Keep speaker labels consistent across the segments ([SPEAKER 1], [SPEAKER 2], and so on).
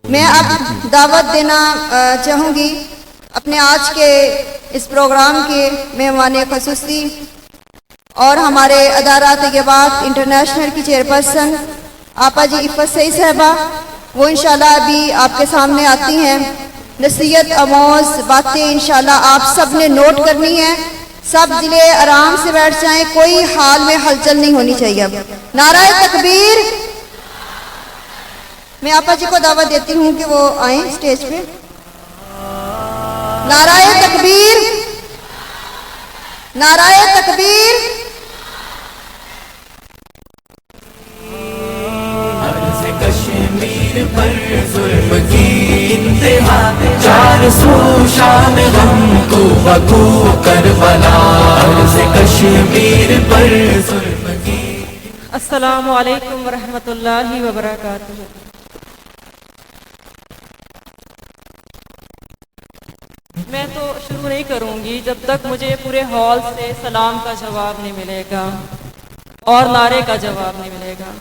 [SPEAKER 1] میں اب دعوت دینا چاہوں گی اپنے آج کے اس پروگرام کے مہمان خصوصی اور ہمارے ادارہ طیبات انٹرنیشنل کی چیئرپرسن آپا جی عفت سعید صاحبہ. وہ انشاءاللہ ابھی آپ کے سامنے آتی ہیں. نصیحت آموز باتیں انشاءاللہ آپ سب نے نوٹ کرنی ہے. سب دلے آرام سے بیٹھ جائیں, کوئی حال میں ہلچل نہیں ہونی چاہیے. اب نعرہ تکبیر. میں آپا جی کو دعوت دیتی ہوں کہ وہ آئیں اسٹیج پہ. نعرہ تکبیر, نعرہ تکبیر.
[SPEAKER 2] کشمیر پر ظلم کی انتہا, چار سو شام غم کو بکو کربلا, عرض کشمیر پر ظلم کی.
[SPEAKER 3] السلام علیکم ورحمۃ اللہ وبرکاتہ. میں تو شروع نہیں کروں گی جب تک مجھے پورے ہال سے سلام کا جواب نہیں ملے گا اور نعرے کا جواب نہیں ملے گا.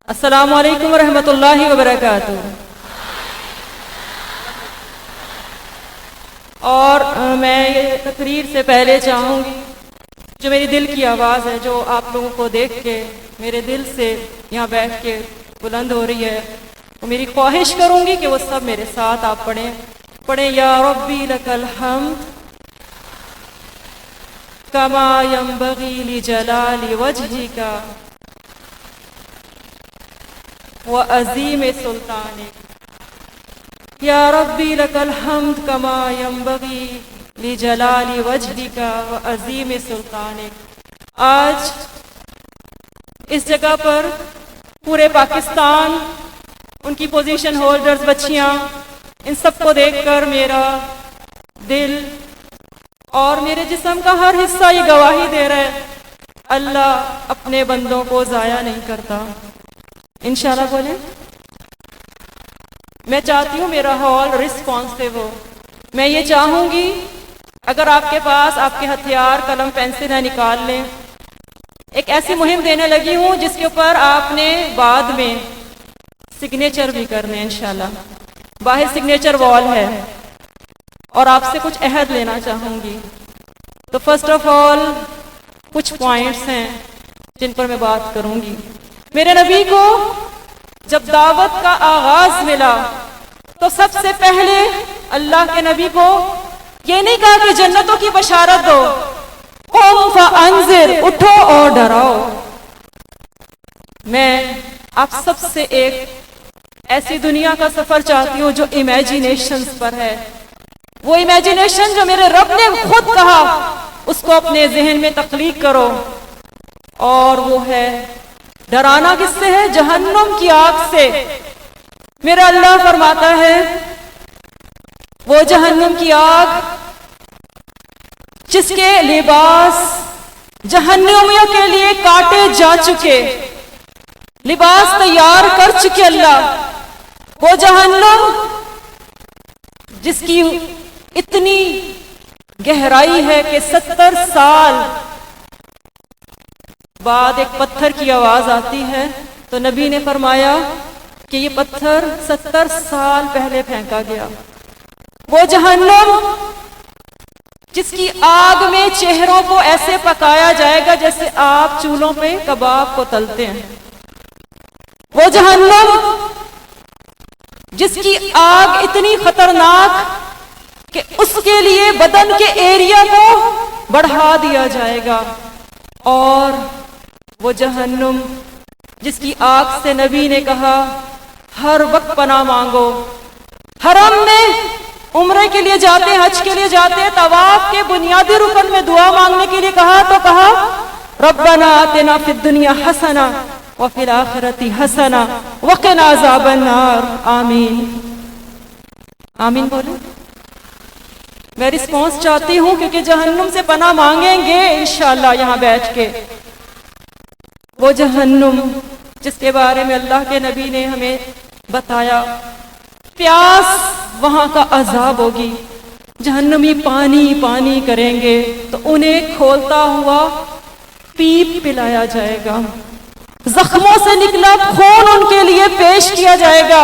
[SPEAKER 3] السلام علیکم ورحمۃ اللہ وبرکاتہ. اور میں یہ تقریر سے پہلے چاہوں گی جو میری دل کی آواز ہے, جو آپ لوگوں کو دیکھ کے میرے دل سے یہاں بیٹھ کے بلند ہو رہی ہے, وہ میری خواہش کروں گی کہ وہ سب میرے ساتھ آپ پڑھیں. یا ربی لک الحمد کما ینبغی لجلال وجہک وعظیم سلطانک. یا ربی لک الحمد کما ینبغی لجلال وجہک وعظیم سلطانک. آج اس جگہ پر پورے پاکستان, ان کی پوزیشن ہولڈرز, بچیاں, ان سب کو دیکھ کر میرا دل اور میرے جسم کا ہر حصہ یہ گواہی دے رہا ہے, اللہ اپنے بندوں کو ضائع نہیں کرتا. انشاءاللہ بولیں. میں چاہتی ہوں میرا ہال رسپانسو ہو. میں یہ چاہوں گی اگر آپ کے پاس آپ کے ہتھیار قلم پینسل ہے, نکال لیں. ایک ایسی مہم دینے لگی ہوں جس کے اوپر آپ نے بعد میں سگنیچر بھی کرنے. انشاءاللہ باہر سگنیچر وال ہے اور آپ سے کچھ عہد لینا چاہوں گی. تو فرسٹ آف آل کچھ پوائنٹس ہیں جن پر میں بات کروں گی. میرے نبی کو جب دعوت کا آغاز ملا تو سب سے پہلے اللہ کے نبی کو یہ نہیں کہا کہ جنتوں کی بشارت دو, قم فانذر, اٹھو اور ڈراؤ. میں آپ سب سے ایک ایسی دنیا کا سفر چاہتی ہوں جو امیجینیشنز پر ہے. وہ امیجینیشن جو میرے رب نے خود کہا اس کو اپنے ذہن میں تخلیق کرو, اور وہ ہے ڈرانا کس سے ہے؟ جہنم کی آگ سے. میرا اللہ فرماتا ہے وہ جہنم کی آگ جس کے لباس جہنمیوں کے لیے کاٹے جا چکے, لباس تیار کر چکے اللہ, وہ جہنم جس کی اتنی گہرائی ہے کہ 70 سال بعد ایک پتھر کی آواز آتی ہے تو نبی نے فرمایا کہ یہ پتھر 70 سال پہلے پھینکا گیا. وہ جہنم جس کی آگ میں چہروں کو ایسے پکایا جائے گا جیسے آپ چولہوں پہ کباب کو تلتے ہیں. وہ جہنم جس کی آگ اتنی خطرناک کہ اس کے لیے بدن کے ایریا کو بڑھا دیا جائے گا. اور وہ جہنم جس کی آگ سے نبی نے کہا ہر وقت پناہ مانگو. حرم میں عمرے کے لیے جاتے, حج کے لیے جاتے, طواف کے بنیادی رکن میں دعا مانگنے کے لیے کہا تو کہا ربنا آتنا فی الدنیا حسنہ وفی الآخرۃ حسنہ وقنا عذاب النار. آمین آمین بولیں. میں رسپانس چاہتی ہوں کیونکہ جہنم سے پناہ مانگیں گے انشاءاللہ یہاں بیٹھ کے. وہ جہنم جس کے بارے میں اللہ کے نبی نے ہمیں بتایا, پیاس وہاں کا عذاب ہوگی. جہنمی پانی پانی کریں گے تو انہیں کھولتا ہوا پیپ پلایا جائے گا, زخموں سے نکلا خون ان کے لیے پیش کیا جائے گا.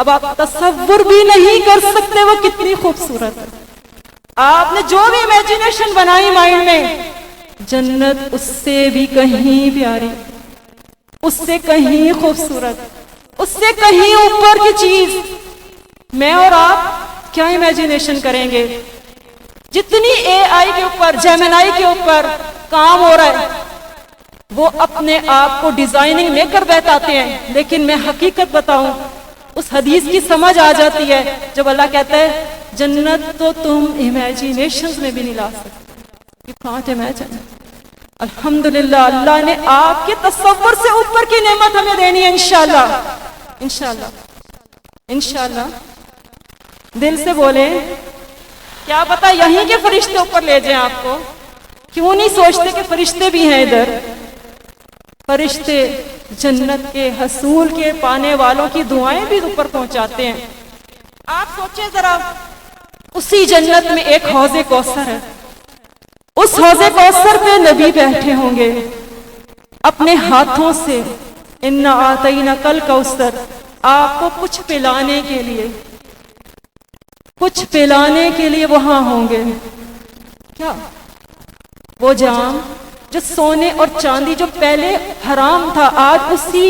[SPEAKER 3] اب آپ تصور بھی نہیں کر سکتے وہ کتنی خوبصورت ہے. آپ نے جو بھی امیجنیشن بنائی مائنڈ میں، جنت اس سے بھی کہیں پیاری، اس سے کہیں خوبصورت، اس سے کہیں اوپر کی چیز میں اور آپ کیا امیجنیشن کریں گے؟ جتنی اے آئی کے اوپر، جیمنائی کے اوپر کام ہو رہا ہے، وہ اپنے آپ کو ڈیزائننگ میں کر بتاتے ہیں، لیکن میں حقیقت بتاؤں، اس حدیث کی سمجھ آ جاتی ہے جب اللہ کہتا ہے جنت تو تم امیجنیشنز میں بھی نہیں لا سکتے. You can't imagine. الحمدللہ اللہ نے آپ کے تصور سے اوپر کی نعمت ہمیں دینی ہے انشاءاللہ. انشاءاللہ انشاءاللہ دل سے بولیں، کیا پتا یہیں کے فرشتے اوپر لے جائیں آپ کو. کیوں نہیں سوچتے کہ فرشتے بھی ہیں ادھر؟ فرشتے جنت کے حصول کے پانے والوں کی دعائیں بھی اوپر پہنچاتے ہیں. آپ سوچیں ذرا، اسی جنت میں ایک حوض کوثر ہے، اس حوض کوثر پہ نبی بیٹھے ہوں گے، اپنے ہاتھوں سے انا آتیناک الکوثر آپ کو کچھ پلانے کے لیے، کچھ پلانے کے لیے وہاں ہوں گے. کیا وہ جام جو سونے اور چاندی جو پہلے حرام تھا، آج اسی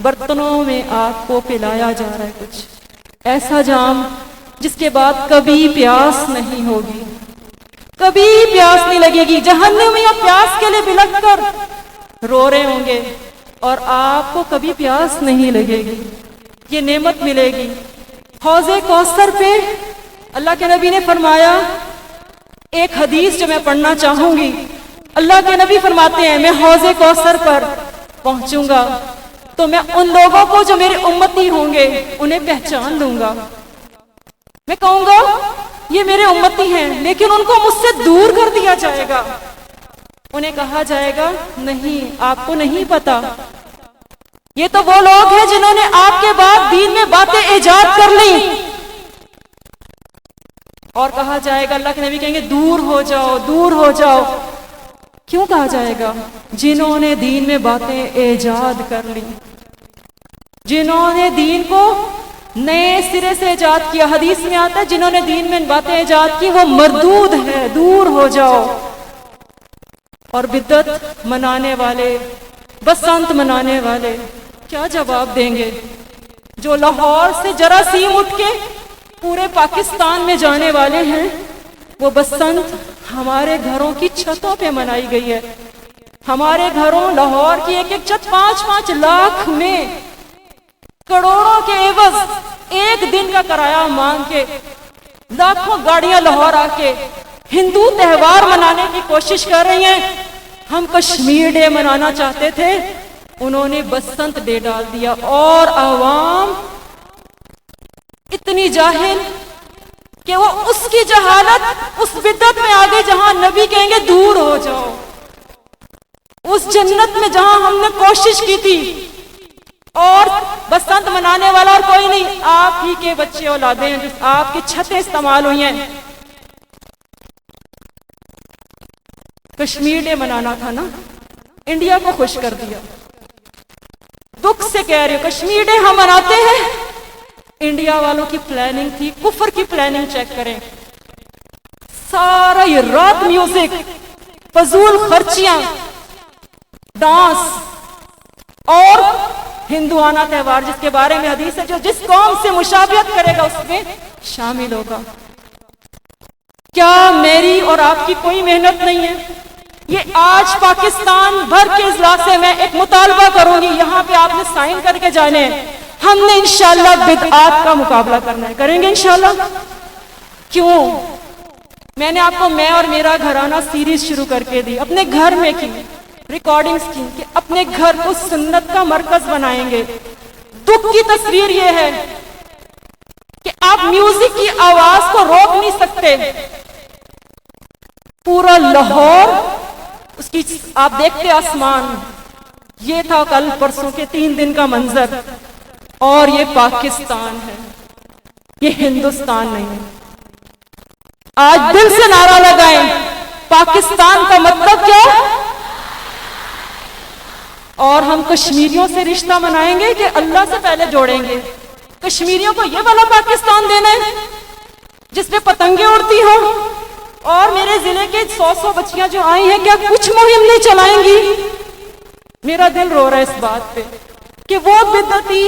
[SPEAKER 3] برتنوں میں آپ کو پلایا جا رہا ہے کچھ ایسا جام جس کے بعد کبھی پیاس نہیں ہوگی، کبھی پیاس نہیں لگے گی. جہنمیاں پیاس کے لیے بلک کر رو رہے ہوں گے اور آپ کو کبھی پیاس نہیں لگے گی. یہ نعمت ملے گی. حوض کوثر پہ اللہ کے نبی نے فرمایا، ایک حدیث جو میں پڑھنا چاہوں گی، اللہ کے نبی فرماتے ہیں میں حوض کوثر پر پہنچوں گا تو میں ان لوگوں کو جو میرے امتی ہوں گے انہیں پہچان لوں گا. میں کہوں گا یہ میرے امتی ہیں، لیکن ان کو مجھ سے دور کر دیا جائے گا. انہیں کہا جائے گا نہیں، آپ کو نہیں پتا، یہ تو وہ لوگ ہیں جنہوں نے آپ کے بعد دین میں باتیں ایجاد کر لی. اور کہا جائے گا، اللہ کے نبی کہیں گے دور ہو جاؤ، دور ہو جاؤ. کیوں کہا جائے گا؟ جنہوں نے دین میں باتیں ایجاد کر لی، جنہوں نے دین کو نئے سرے سے ایجاد کیا. حدیث میں آتا ہے جنہوں نے دین میں باتیں ایجاد کی وہ مردود ہے، دور ہو جاؤ. اور بدعت منانے والے، بسنت منانے والے کیا جواب دیں گے؟ جو لاہور سے جراثیم اٹھ کے پورے پاکستان میں جانے والے ہیں، وہ بسنت ہمارے گھروں کی چھتوں پہ منائی گئی ہے. ہمارے گھروں، لاہور کی ایک ایک چھت 5-5 لاکھ میں کروڑوں کے عوض ایک دن کا کرایہ مانگ کے لاکھوں گاڑیاں لاہور آ کے ہندو تہوار منانے کی کوشش کر رہی ہیں. ہم کشمیر ڈے منانا چاہتے تھے، انہوں نے بسنت ڈے ڈال دیا. اور عوام اتنی جاہل کہ وہ اس کی جہالت اس بدعت میں آگے جہاں نبی کہیں گے دور ہو جاؤ، اس جنت میں جہاں ہم نے کوشش کی تھی. اور بسنت منانے والا اور کوئی نہیں، آپ ہی کے بچے اولادیں ہیں، جس آپ کی چھتیں استعمال ہوئی ہیں. کشمیر ڈے منانا تھا نا، انڈیا کو خوش کر دیا. دکھ سے کہہ رہی ہوں، کشمیر ڈے ہم مناتے ہیں، انڈیا والوں کی پلاننگ تھی، کفر کی پلاننگ چیک کریں. سارا یہ رات میوزک، فضول خرچیاں، ڈانس اور ہندوانہ تہوار جس کے بارے میں حدیث ہے جو جس قوم سے مشابہت کرے گا اس میں شامل ہوگا. کیا میری اور آپ کی کوئی محنت نہیں ہے؟ یہ آج پاکستان بھر کے اجلاس سے میں ایک مطالبہ کروں گی، یہاں پہ آپ نے سائن کر کے جانے ہیں. ہم نے انشاءاللہ بدعات کا مقابلہ کرنا ہے، کریں گے انشاءاللہ. کیوں؟ میں نے آپ کو میں اور میرا گھرانہ سیریز شروع کر کے دی، اپنے گھر میں کی ریکارڈنگز کی کہ اپنے گھر کو سنت کا مرکز بنائیں گے. دکھ کی تصویر یہ ہے کہ آپ میوزک کی آواز کو روک نہیں سکتے. پورا لاہور اس کی آپ دیکھتے آسمان، یہ تھا کل پرسوں کے 3 دن کا منظر. اور یہ پاکستان ہے، یہ ہندوستان نہیں ہے. آج دل سے نعرہ لگائیں، پاکستان کا مطلب کیا؟ اور ہم کشمیریوں سے رشتہ منائیں گے کہ اللہ سے پہلے جوڑیں گے؟ کشمیریوں کو یہ والا پاکستان دینا ہے جس میں پتنگیں اڑتی ہوں؟ اور میرے ضلع کے 100 بچیاں جو آئی ہیں کیا کچھ مہم نہیں چلائیں گی؟ میرا دل رو رہا ہے اس بات پہ کہ وہ بدعتی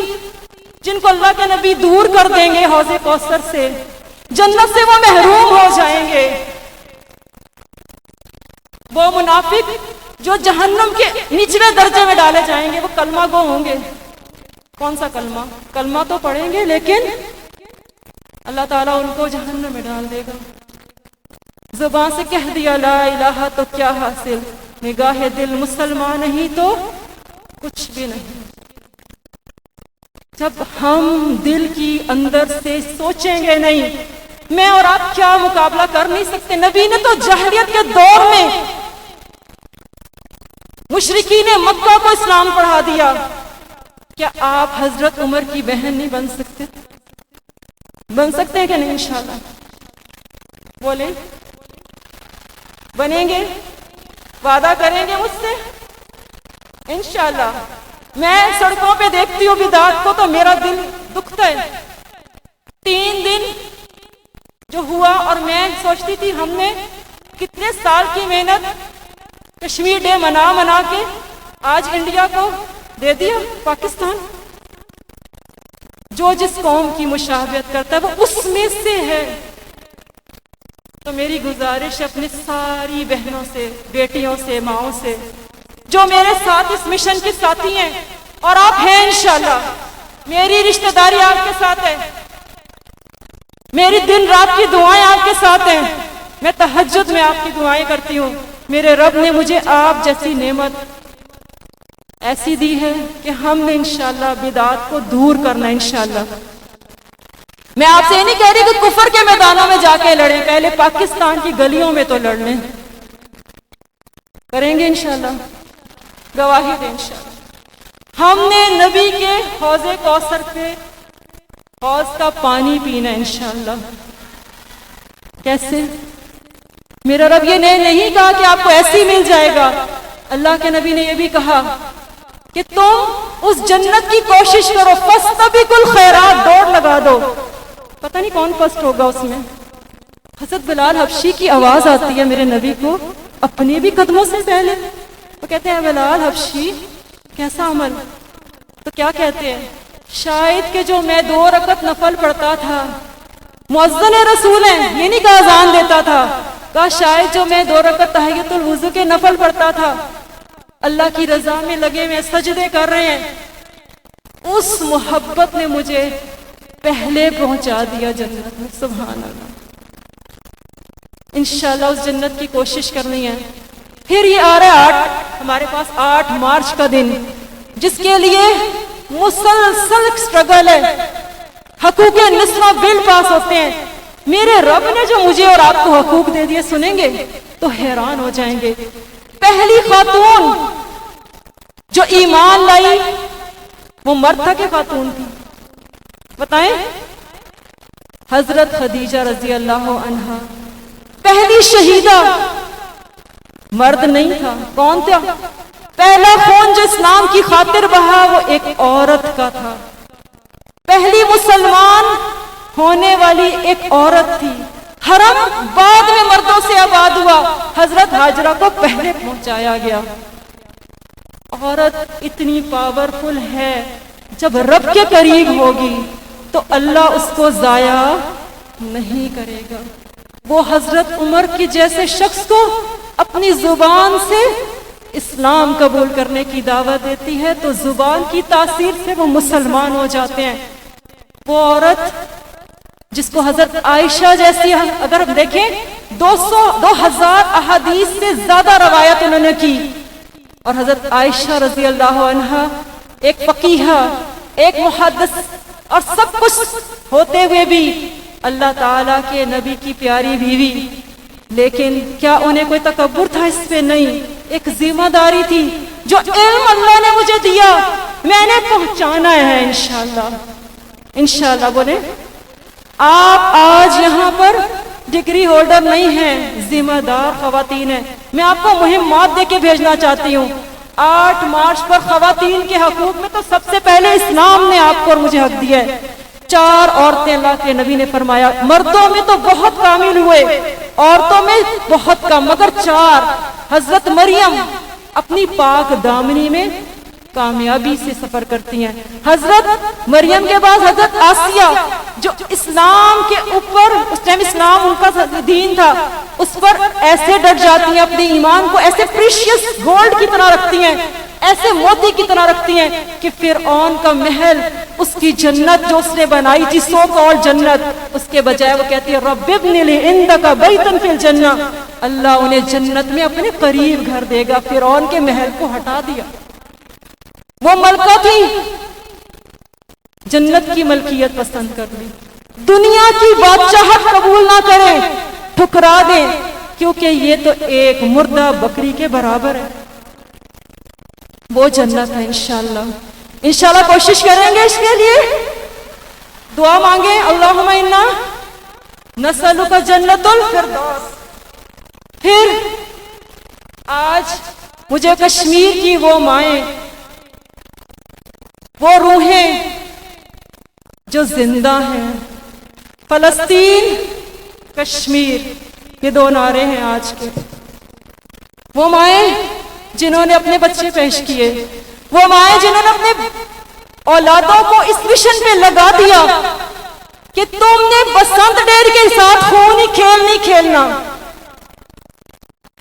[SPEAKER 3] جن کو اللہ کے نبی دور کر دیں گے حوض کوثر سے، جنت سے وہ محروم ہو جائیں گے۔ وہ منافق جو جہنم کے نچلے درجے میں ڈالے جائیں گے وہ کلمہ گو ہوں گے۔ کون سا کلمہ؟ کلمہ تو پڑھیں گے لیکن اللہ تعالیٰ ان کو جہنم میں ڈال دے گا۔ زبان سے کہہ دیا لا الہ تو کیا حاصل، نگاہ دل مسلمان نہیں تو کچھ بھی نہیں۔ جب ہم دل کی اندر سے سوچیں گے نہیں، میں اور آپ کیا مقابلہ کر نہیں سکتے۔ نبی نے تو جاہلیت کے دور میں مشرکین مکہ کو اسلام پڑھا دیا، کیا آپ حضرت عمر کی بہن نہیں بن سکتے؟ بن سکتے ہیں کہ نہیں؟ انشاءاللہ بولیں، بنیں گے؟ وعدہ کریں گے مجھ سے؟ انشاءاللہ۔ میں سڑکوں پہ دیکھتی ہوں بدعت کو تو میرا دل دکھتا ہے۔ 3 دن جو ہوا اور میں سوچتی تھی ہم نے کتنے سال کی محنت کشمیر ڈے منا کے آج انڈیا کو دے دیا پاکستان۔ جو جس قوم کی مشابہت کرتا ہے وہ اس میں سے ہے۔ تو میری گزارش اپنی ساری بہنوں سے، بیٹیوں سے، ماؤں سے جو میرے ساتھ اس مشن کے ساتھی ہیں، اور آپ ہیں انشاءاللہ، میری رشتہ داری آپ کے ساتھ ہے، میری دن رات کی دعائیں آپ کے ساتھ ہیں، میں تہجد میں آپ کی دعائیں کرتی ہوں۔ میرے رب نے مجھے آپ جیسی نعمت ایسی دی ہے کہ ہم نے انشاءاللہ بدعات کو دور کرنا ہے انشاءاللہ۔ میں آپ سے یہ نہیں کہہ رہی کہ کفر کے میدانوں میں جا کے لڑیں، پہلے پاکستان کی گلیوں میں تو لڑ لیں۔ کریں گے انشاءاللہ، گواہی دیں انشاءاللہ۔ ہم نے نبی کے حوض کوثر پہ حوض کا پانی پینا ہے انشاءاللہ۔ کیسے؟ میرا رب یہ نہیں کہا کہ آپ کو ایسے ہی مل جائے گا۔ اللہ کے نبی نے یہ بھی کہا کہ تم اس جنت کی کوشش کرو، فاستبقوا الخیرات، دوڑ لگا دو۔ پتہ نہیں کون فرسٹ ہوگا اس میں۔ حضرت بلال حبشی کی آواز آتی ہے میرے نبی کو اپنے بھی قدموں سے پہلے، وہ کہتے ہیں بلال حبشی کیسا عمل؟ تو کیا کہتے ہیں؟ شاید کہ جو میں 2 رکعت نفل پڑھتا تھا، مؤذن رسول ہیں، یہ نہیں کہا اذان دیتا تھا، کہا شاید جو میں 2 رکعت تحیۃ الوضو کے نفل پڑھتا تھا، اللہ کی رضا میں لگے ہوئے سجدے کر رہے ہیں، اس محبت نے مجھے پہلے پہنچا دیا جنت میں۔ سبحان اللہ۔ انشاءاللہ اس جنت کی کوشش کرنی ہے۔ پھر یہ آ رہا ہے ہمارے پاس 8 مارچ کا دن، جس کے لیے مسلسل سٹرگل ہے، حقوق نسواں بل پاس ہوتے ہیں۔ میرے رب نے جو مجھے اور آپ کو حقوق دے دیے سنیں گے تو حیران ہو جائیں گے۔ پہلی خاتون جو ایمان لائی وہ مرد تھا کہ خاتون تھی؟ بتائیں؟ حضرت خدیجہ رضی اللہ عنہا پہلی شہیدہ، مرد نہیں تھا۔ کون تھا؟ پہلا خون جو اسلام کی خاطر بہا وہ ایک عورت کا تھا۔ پہلی مسلمان ہونے والی ایک عورت تھی۔ حرم بعد میں مردوں سے آباد ہوا، حضرت ہاجرہ کو پہلے پہنچایا گیا۔ عورت اتنی پاورفل ہے، جب رب کے قریب ہوگی تو اللہ اس کو ضائع نہیں کرے گا۔ وہ حضرت عمر کی جیسے شخص کو اپنی زبان سے اسلام قبول کرنے کی دعوت دیتی ہے تو زبان کی تاثیر سے وہ مسلمان ہو جاتے ہیں۔ وہ عورت جس کو حضرت عائشہ جیسی، اگر ہم دیکھیں 2000 احادیث سے زیادہ روایت انہوں نے کی، اور حضرت عائشہ رضی اللہ عنہا ایک فقیہہ، ایک محدث اور سب کچھ ہوتے ہوئے بھی اللہ تعالیٰ کے نبی کی پیاری بیوی، لیکن کیا انہیں کوئی تکبر تھا؟ اس پہ نہیں، ایک ذمہ داری تھی۔ جو علم اللہ نے مجھے دیا میں نے پہنچانا ہے انشاءاللہ۔ انشاءاللہ بولے۔ آپ آج یہاں پر ڈگری ہولڈر نہیں ہیں، ذمہ دار خواتین ہیں۔ میں آپ کو مہمات دے کے بھیجنا چاہتی ہوں۔ 8 مارچ پر خواتین کے حقوق میں تو سب سے پہلے اسلام نے آپ کو اور مجھے حق دیا ہے۔ 4 عورتیں اللہ کے نبی نے فرمایا مردوں میں تو بہت کامل ہوئے، عورتوں میں بہت کم، مگر 4 حضرت مریم اپنی پاک دامنی میں کامیابی سے سفر کرتی ہیں، حضرت مریم کے بعد حضرت آسیہ جو اسلام کے اوپر، اس ٹائم اسلام ان کا دین تھا، اس پر ایسے ڈٹ جاتی ہیں، اپنے ایمان کو ایسے پریشیس گولڈ کی طرح رکھتی ہیں، ایسے موتی کی طرح رکھتی ہیں کہ فرعون کا محل، اس کی جنت جو اس نے بنائی تھی سو کال جنت، اس کے بجائے وہ کہتی ہے رب ابن لی عندک بیتا فی الجنہ، اللہ انہیں جنت میں اپنے قریب گھر دے گا، فرعون کے محل کو ہٹا دیا۔ وہ ملکہ تھی، جنت کی ملکیت پسند کر لی، دنیا کی بادشاہت قبول نہ کریں، ٹھکرا دیں، کیونکہ یہ تو ایک مردہ بکری کے برابر ہے۔ وہ جنت ہے انشاءاللہ، انشاءاللہ کوشش کریں گے اس کے لیے، دعا مانگیں اللہم انا نسألک جنت الفردوس۔ پھر آج مجھے کشمیر کی وہ مائیں، وہ روحیں جو زندہ ہیں، فلسطین کشمیر، یہ 2 نعرے ہیں آج کے، وہ مائیں جنہوں نے اپنے بچے پیش کیے، وہ مائیں جنہوں نے اپنے اولادوں کو اس مشن پہ لگا دیا کہ تم نے بسنت ڈیر کے ساتھ خونی کھیل نہیں کھیلنا۔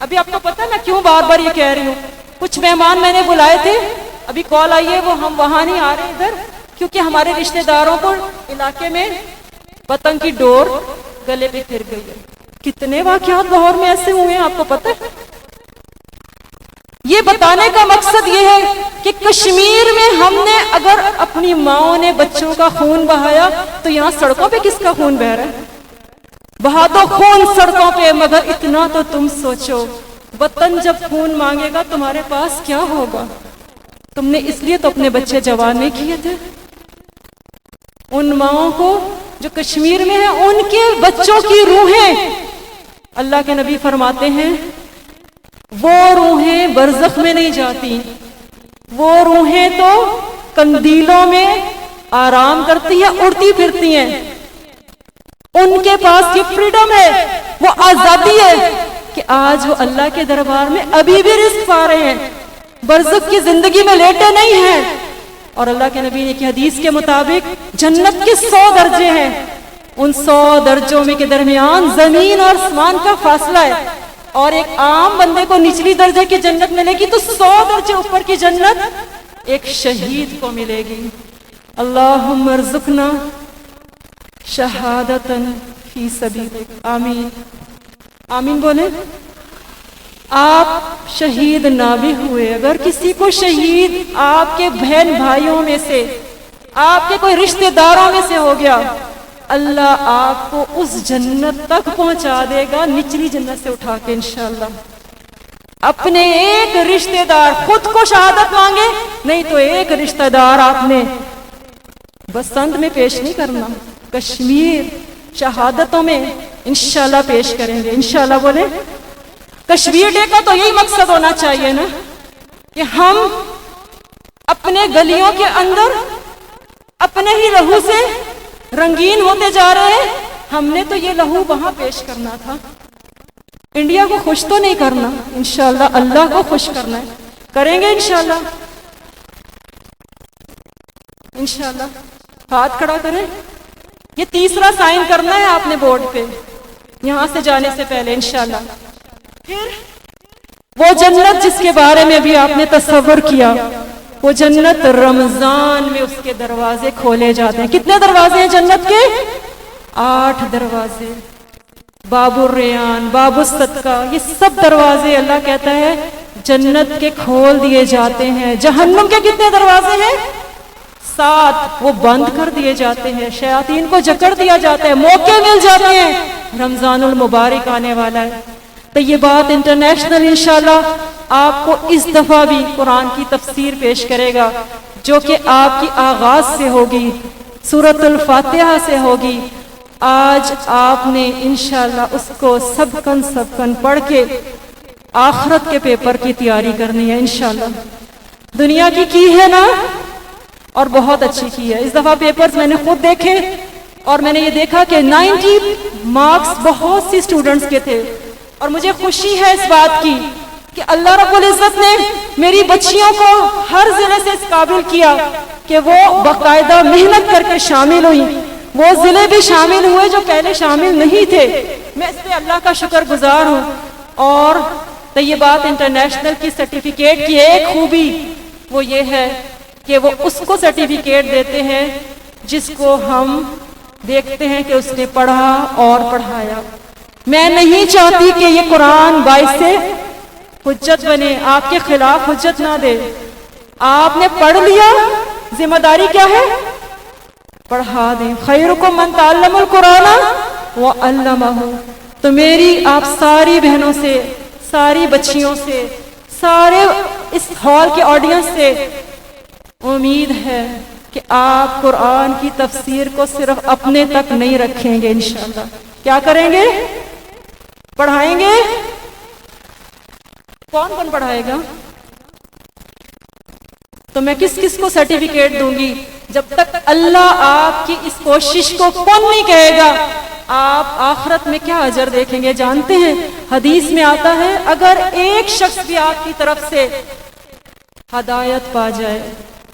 [SPEAKER 3] ابھی آپ کو پتہ ہے میں کیوں بار بار یہ کہہ رہی ہوں، کچھ مہمان میں نے بلائے تھے، ابھی کال آئی ہے، وہ ہم وہاں نہیں آ رہے ادھر، کیونکہ ہمارے رشتہ داروں کو علاقے میں پتنگ کی ڈور گلے پہ پھر گئی ہے۔ کتنے واقعات لاہور میں ایسے ہوئے ہیں آپ کو پتہ ہے؟ یہ بتانے کا مقصد یہ ہے کہ کشمیر میں ہم نے اگر اپنی ماؤں نے بچوں کا خون بہایا تو یہاں سڑکوں پہ کس کا خون بہ رہا ہے؟ بہا دو خون سڑکوں پہ، مگر اتنا تو تم سوچو وطن جب خون مانگے گا تمہارے پاس کیا ہوگا؟ تم نے اس لیے تو اپنے بچے جوان نہیں کیے تھے۔ ان ماؤں کو جو کشمیر میں ہیں، ان کے بچوں کی روحیں، اللہ کے نبی فرماتے ہیں وہ روحیں برزخ میں نہیں جاتی، وہ روحیں تو قندیلوں میں آرام کرتی ہیں، اڑتی پھرتی ہیں، ان کے پاس یہ فریڈم ہے، وہ آزادی ہے کہ آج وہ اللہ کے دربار میں ابھی بھی رزق پا رہے ہیں، برزخ کی زندگی میں لیٹے نہیں ہیں۔ اور اللہ کے نبی نے کی حدیث کے مطابق جنت کے 100 درجے ہیں، ان 100 درجوں میں کے درمیان زمین اور آسمان کا فاصلہ ہے، اور ایک عام بندے کو نچلی درجے کی جنت ملے گی تو 100 درجے اوپر کی جنت ایک شہید کو ملے گی۔ اللہم ارزقنا شہادتا فی سبیلک، آمین آمین بولیں۔ آپ شہید نہ بھی ہوئے، اگر کسی کو شہید آپ کے بہن بھائیوں میں سے، آپ کے کوئی رشتہ داروں میں سے ہو گیا، اللہ آپ کو اس جنت تک پہنچا دے گا، نچلی جنت سے اٹھا کے انشاءاللہ۔ اپنے ایک رشتہ دار، خود کو شہادت مانگے نہیں تو ایک رشتہ دار آپ نے بسنت میں پیش نہیں کرنا، کشمیر شہادتوں میں انشاءاللہ پیش کریں گے انشاءاللہ۔ بولے کشمیر ڈے کا تو یہی مقصد ہونا چاہیے نا کہ ہم اپنے گلیوں کے اندر اپنے ہی لہو سے رنگین ہوتے جا رہے ہیں۔ ہم نے تو یہ لہو وہاں پیش کرنا تھا، انڈیا کو خوش تو نہیں کرنا، انشاءاللہ اللہ کو خوش کرنا ہے، کریں گے انشاءاللہ انشاءاللہ۔ ہاتھ کھڑا کریں، یہ تیسرا سائن کرنا ہے آپ نے بورڈ پہ یہاں سے جانے سے پہلے انشاءاللہ۔ پھر وہ جنت جس کے بارے میں بھی آپ نے تصور کیا، وہ جنت رمضان میں اس کے دروازے کھولے جاتے ہیں۔ کتنے دروازے ہیں جنت کے؟ 8 دروازے، باب الریان، باب الصدقہ، یہ سب دروازے اللہ کہتا ہے جنت کے کھول دیے جاتے ہیں۔ جہنم کے کتنے دروازے ہیں؟ 7، وہ بند کر دیے جاتے ہیں، شیاطین کو جکڑ دیا جاتا ہے، موقع مل جاتے ہیں۔ رمضان المبارک آنے والا ہے تو یہ بات انٹرنیشنل انشاءاللہ آپ کو اس دفعہ بھی قرآن کی تفسیر پیش کرے گا، جو کہ آپ کی آغاز سے ہوگی، سورۃ الفاتحہ سے ہوگی۔ آج آپ نے انشاءاللہ اس کو سبکن پڑھ کے آخرت کے پیپر کی تیاری کرنی ہے انشاءاللہ۔ دنیا کی ہے نا، اور بہت اچھی کی ہے. اس دفعہ پیپرز میں نے خود دیکھے اور میں نے یہ دیکھا کہ 90 مارکس بہت سی اسٹوڈنٹس کے تھے. اور مجھے خوشی ہے اس بات کی کہ اللہ رب العزت نے میری بچیوں کو ہر ضلع سے اس قابل کیا کہ وہ باقاعدہ محنت کر کے شامل ہوئی. وہ ضلع بھی شامل ہوئے جو پہلے شامل نہیں تھے. میں اس پہ اللہ کا شکر گزار ہوں. اور طیبات انٹرنیشنل کی سرٹیفکیٹ کی ایک خوبی وہ یہ ہے کہ وہ اس کو سرٹیفکیٹ دیتے ہیں جس کو ہم دیکھتے ہیں کہ اس نے پڑھا اور پڑھایا. میں نہیں چاہتی کہ یہ قرآن باعث سے حجت بنے، آپ کے خلاف حجت نہ دے. آپ نے پڑھ لیا، ذمہ داری کیا ہے؟ پڑھا دیں. خیرکم من تعلم القرآن وعلمہ. تو میری آپ ساری بہنوں سے، ساری بچیوں سے، سارے اس ہال کے آڈینس سے امید ہے کہ آپ قرآن کی تفسیر کو صرف اپنے تک نہیں رکھیں گے. انشاءاللہ کیا کریں گے؟ پڑھائیں گے. کون کون پڑھائے گا؟ تو میں کس کس کو سرٹیفکیٹ دوں گی؟ جب تک اللہ آپ کی اس کوشش کو کون نہیں کہے گا، آپ آخرت میں کیا اجر دیکھیں گے؟ جانتے ہیں حدیث میں آتا ہے اگر ایک شخص بھی آپ کی طرف سے ہدایت پا جائے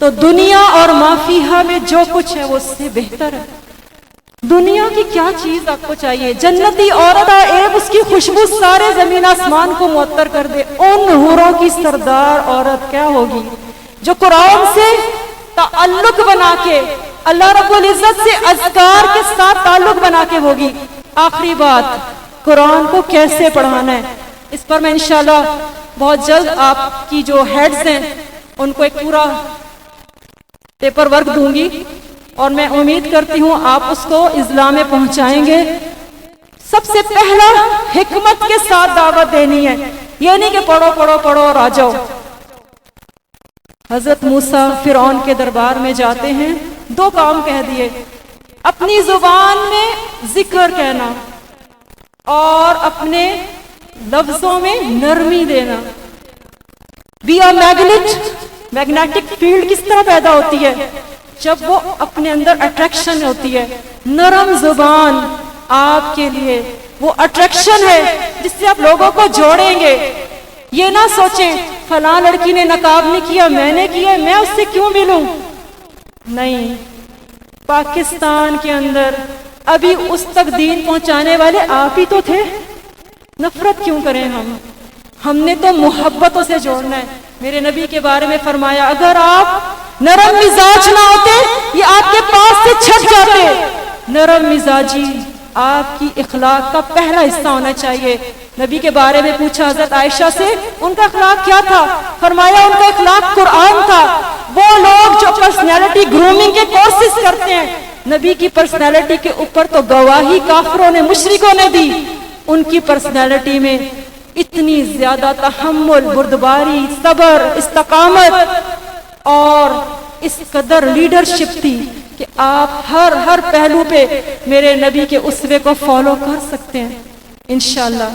[SPEAKER 3] تو دنیا اور ما فیہا میں جو کچھ ہے وہ اس سے بہتر ہے. دنیا کی کیا چیز آپ کو چاہیے؟ جنتی عورت کا ایک اس کی خوشبو سارے زمین آسمان کو معطر کر دے. ان حوروں کی سردار عورت کیا ہوگی جو قرآن سے تعلق بنا کے، اللہ رب العزت سے اذکار کے ساتھ تعلق بنا کے ہوگی. آخری بات، قرآن کو کیسے پڑھانا ہے، اس پر میں انشاءاللہ بہت جلد آپ کی جو ہیڈز ہیں ان کو ایک پورا پیپر ورک دوں گی اور میں امید کرتی ہوں آپ اس کو اضلاع میں پہنچائیں گے. سب سے پہلا حکمت کے ساتھ دعوت دینی ہے، یہ نہیں کہ پڑھو پڑھو پڑھو اور آ جاؤ. حضرت موسیٰ فرعون کے دربار میں جاتے ہیں، دو کام کہہ دیے، اپنی زبان میں ذکر کہنا اور اپنے لفظوں میں نرمی دینا. بی آر میگنیٹک فیلڈ کس طرح پیدا ہوتی ہے؟ جب وہ اپنے اندر اٹریکشن ہوتی ہے. نرم زبان آپ کے لیے وہ اٹریکشن ہے جس سے آپ لوگوں کو جوڑیں گے. یہ نہ سوچیں فلاں لڑکی نے نقاب نہیں کیا، میں نے کیا، میں اس سے کیوں ملوں. نہیں، پاکستان کے اندر ابھی اس تک دین پہنچانے والے آپ ہی تو تھے. نفرت کیوں کریں ہم نے تو محبتوں سے جوڑنا ہے. میرے نبی کے بارے میں فرمایا اگر آپ نرم مزاج نہ ہوتے یہ آپ کے پاس سے چھٹ جاتے. نرم مزاجی آپ کی اخلاق کا پہلا حصہ ہونا چاہیے. نبی کے بارے میں پوچھا حضرت عائشہ سے ان کا اخلاق کیا تھا؟ فرمایا ان کا اخلاق قرآن تھا. وہ لوگ جو پرسنالٹی گرومنگ کے کورسز کرتے ہیں، نبی کی پرسنالٹی کے اوپر تو گواہی کافروں نے، مشرکوں نے دی. ان کی پرسنالٹی میں اتنی زیادہ تحمل، بردباری، صبر، استقامت اور اس قدر لیڈرشپ تھی کہ آپ ہر پہلو پہ میرے نبی کے اسوے کو فالو کر سکتے ہیں. انشاءاللہ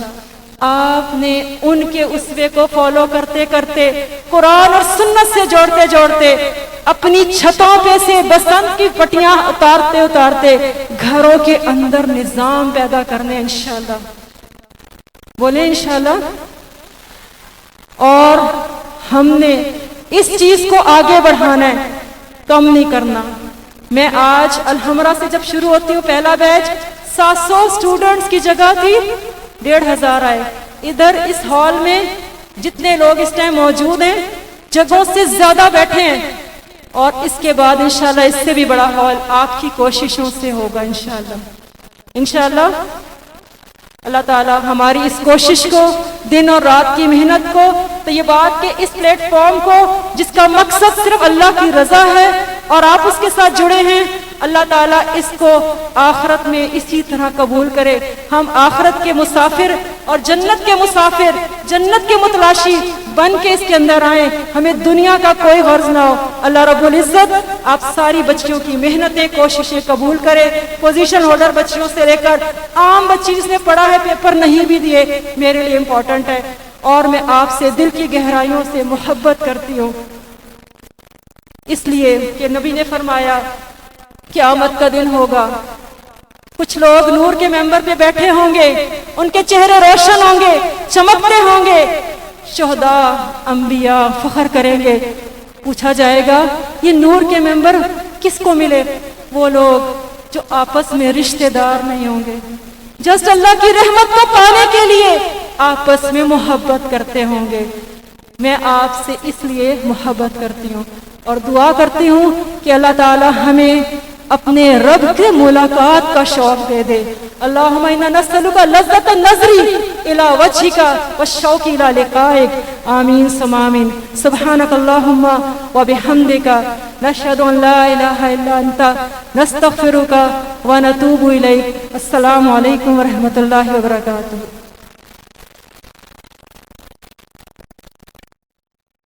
[SPEAKER 3] آپ نے ان کے اسوے کو فالو کرتے کرتے، قرآن اور سنت سے جوڑتے جوڑتے، اپنی چھتوں پہ سے بسنت کی پٹیاں اتارتے اتارتے گھروں کے اندر نظام پیدا کرنے. انشاءاللہ بولے انشاءاللہ. اور ہم نے اس چیز کو آگے بڑھانا ہے، کم نہیں کرنا. میں آج الحمرہ سے جب شروع ہوتی ہوں پہلا بیچ 700 اسٹوڈنٹس کی جگہ تھی 1500 آئے. ادھر اس ہال میں جتنے لوگ اس ٹائم موجود ہیں جگہوں سے زیادہ بیٹھے ہیں. اور اس کے بعد انشاءاللہ اس سے بھی بڑا ہال آپ کی کوششوں سے ہوگا. انشاءاللہ اللہ تعالیٰ ہماری اس کوشش کو، دن اور رات کی محنت کو، تو یہ بات کہ اس پلیٹ فارم کو جس کا مقصد صرف اللہ کی رضا ہے اور آپ اس کے ساتھ جڑے ہیں، اللہ تعالیٰ اس کو آخرت میں اسی طرح قبول کرے. ہم آخرت کے مسافر اور جنت کے مسافر، جنت کے متلاشی بن کے اس کے اندر آئیں. ہمیں دنیا کا کوئی غرض نہ ہو. اللہ رب العزت آپ ساری بچیوں کی محنتیں، کوششیں قبول کرے. پوزیشن ہولڈر بچیوں سے لے کر عام بچی جس نے پڑھا ہے پیپر نہیں بھی دیے، میرے لیے امپورٹنٹ ہے. اور میں آپ سے دل کی گہرائیوں سے محبت کرتی ہوں. اس لیے کہ نبی نے فرمایا قیامت کا دن ہوگا، کچھ لوگ نور کے ممبر پہ بیٹھے ہوں گے، ان کے چہرے روشن ہوں گے، چمکتے ہوں گے، شہداء انبیاء فخر کریں گے، پوچھا جائے گا یہ نور کے ممبر کس کو ملے؟ وہ لوگ جو آپس میں رشتہ دار نہیں ہوں گے، جسٹ اللہ کی رحمت کو پانے کے لیے آپس میں محبت کرتے ہوں گے۔ میں آپ سے اس لیے محبت کرتی ہوں اور دعا کرتی ہوں کہ اللہ تعالی ہمیں اپنے رب کے ملاقات کا شوق دے دے۔ اللہم انا نسألک لذت النظر الی وجہک والشوق الی لقائک، آمین ثم آمین۔ سبحانک اللہم وبحمدک، نشہد ان لا الہ الا انت، نستغفرک ونتوب الیک۔ السلام علیکم ورحمۃ اللہ وبرکاتہ۔